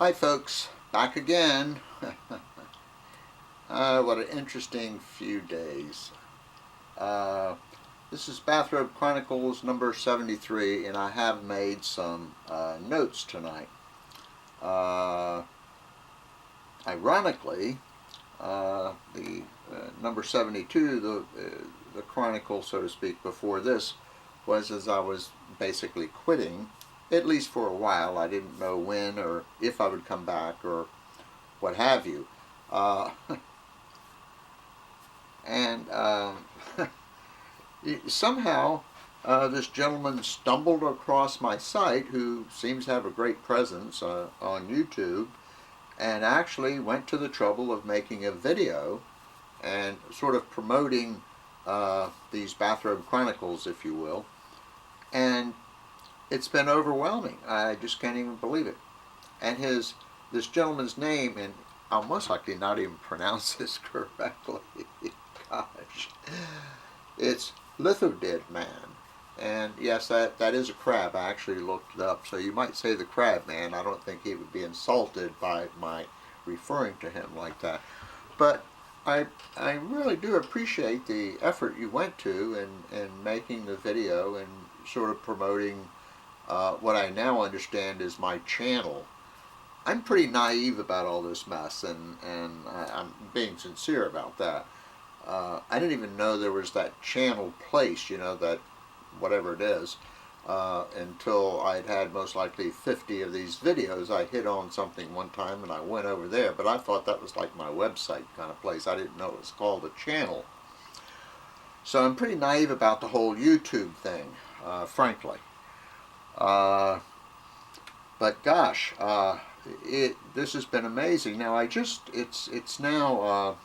Hi folks, back again. What an interesting few days. This is Bathrobe Chronicles number 73, and I have made some notes tonight. Ironically, the number 72, the chronicle, so to speak, before this, was as I was basically quitting, at least for a while. I didn't know when or if I would come back or what have you. And somehow this gentleman stumbled across my site, who seems to have a great presence on YouTube, and actually went to the trouble of making a video and sort of promoting these Bathrobe Chronicles, if you will. And it's been overwhelming. I just can't even believe it. And this gentleman's name, and I'll most likely not even pronounce this correctly. Gosh. It's LithodidMan. And yes, that is a crab. I actually looked it up. So you might say the crab man. I don't think he would be insulted by my referring to him like that. But I really do appreciate the effort you went to in making the video and sort of promoting what I now understand is my channel. I'm pretty naive about all this mess, and I'm being sincere about that. I didn't even know there was that channel place, that whatever it is, until I'd had most likely 50 of these videos. I hit on something one time and I went over there, but I thought that was like my website kind of place. I didn't know it was called a channel. So I'm pretty naive about the whole YouTube thing, frankly. But gosh, this has been amazing. Now it's now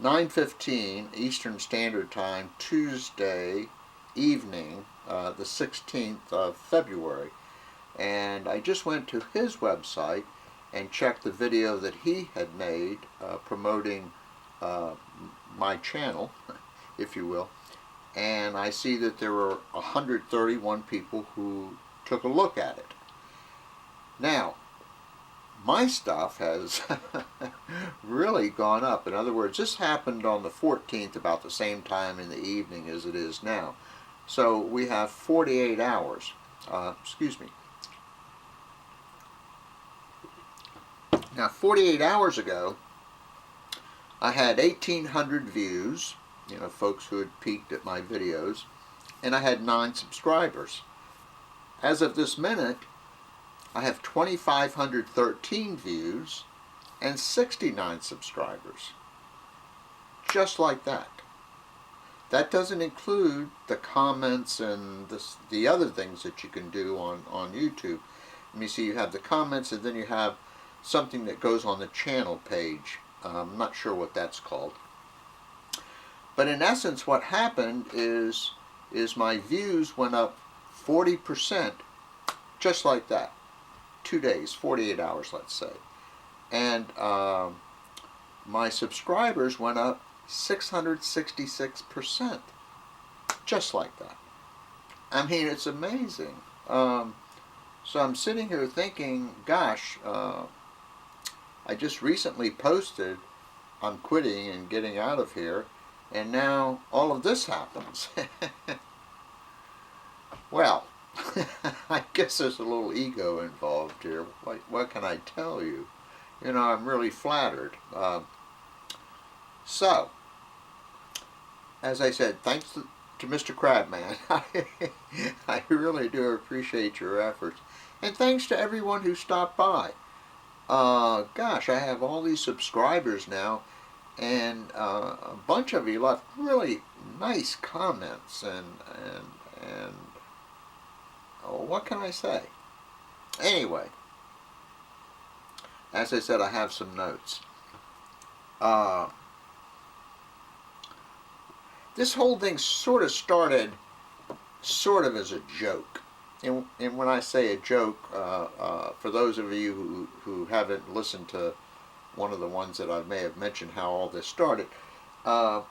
9:15 Eastern Standard Time, Tuesday evening, the 16th of February, and I just went to his website and checked the video that he had made promoting my channel, if you will, and I see that there were 131 people who took a look at it. Now, my stuff has really gone up. In other words, this happened on the 14th, about the same time in the evening as it is now. So we have 48 hours. Excuse me. Now, 48 hours ago, I had 1,800 views, folks who had peeked at my videos, and I had 9 subscribers. As of this minute, I have 2,513 views and 69 subscribers. Just like that. That doesn't include the comments and the other things that you can do on YouTube. Let me see, you have the comments, and then you have something that goes on the channel page. I'm not sure what that's called. But in essence, what happened is my views went up 40%, just like that. 2 days, 48 hours, let's say. And my subscribers went up 666%, just like that. I mean, it's amazing. So I'm sitting here thinking, gosh, I just recently posted I'm quitting and getting out of here, and now all of this happens. Well, I guess there's a little ego involved here. What can I tell you? I'm really flattered. So, as I said, thanks to Mr. Crabman. I really do appreciate your efforts. And thanks to everyone who stopped by. Gosh, I have all these subscribers now, and a bunch of you left really nice comments, and oh, what can I say? Anyway, as I said, I have some notes. This whole thing sort of started as a joke. And when I say a joke, for those of you who haven't listened to one of the ones that I may have mentioned how all this started, I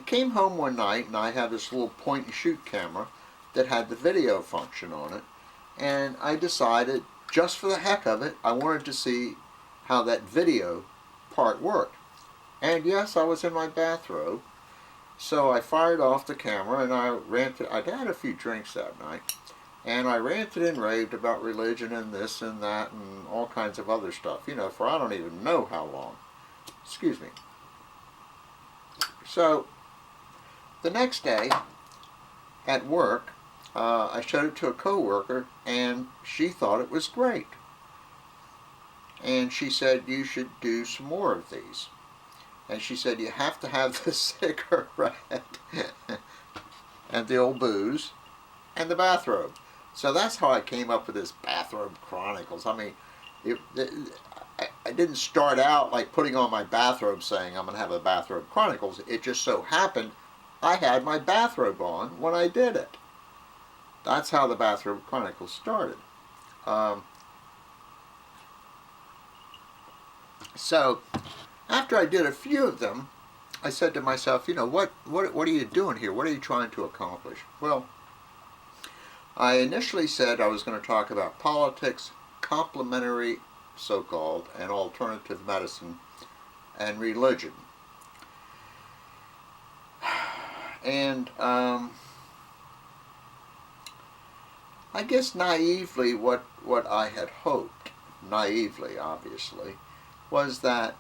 came home one night and I had this little point and shoot camera that had the video function on it, and I decided just for the heck of it, I wanted to see how that video part worked. And yes, I was in my bathrobe, so I fired off the camera and I ranted. I'd had a few drinks that night, and I ranted and raved about religion and this and that and all kinds of other stuff, you know, for I don't even know how long. Excuse me. So, the next day at work, I showed it to a coworker, and she thought it was great. And she said, you should do some more of these. And she said, you have to have the cigarette and the old booze and the bathrobe. So that's how I came up with this Bathrobe Chronicles. I mean, I didn't start out like putting on my bathrobe saying I'm going to have a Bathrobe Chronicles. It just so happened I had my bathrobe on when I did it. That's how the Bathrobe Chronicles started. So after I did a few of them, I said to myself, you know, what are you doing here? What are you trying to accomplish? Well, I initially said I was going to talk about politics, complementary, so-called, and alternative medicine, and religion. And I guess naively what I had hoped, naively obviously, was that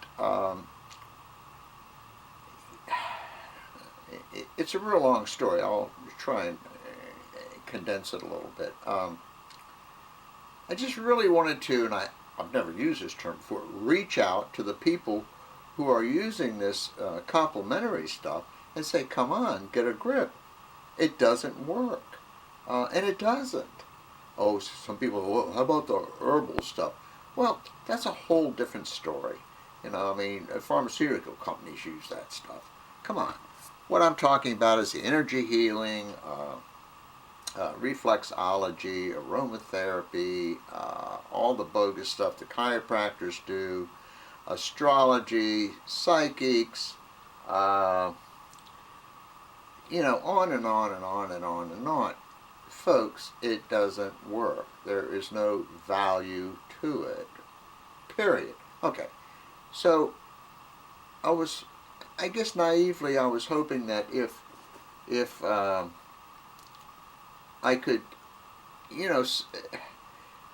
it's a real long story. I'll try and condense it a little bit. I just really wanted to, and I've never used this term before, reach out to the people who are using this complementary stuff and say, come on, get a grip. It doesn't work. And it doesn't. Oh, some people, well, how about the herbal stuff? Well, that's a whole different story. You know, I mean, pharmaceutical companies use that stuff. Come on. What I'm talking about is the energy healing, reflexology, aromatherapy, all the bogus stuff the chiropractors do, astrology, psychics, you know, on and on and on and on and on. Folks, it doesn't work. There is no value to it. Period. Okay. So, I guess naively, I was hoping that if I could, you know,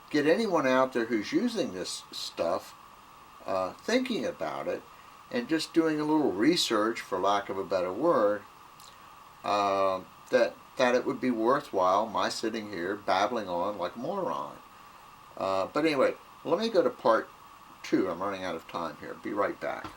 get anyone out there who's using this stuff, thinking about it, and just doing a little research, for lack of a better word, that it would be worthwhile my sitting here babbling on like a moron. But anyway, let me go to part 2. I'm running out of time here. Be right back.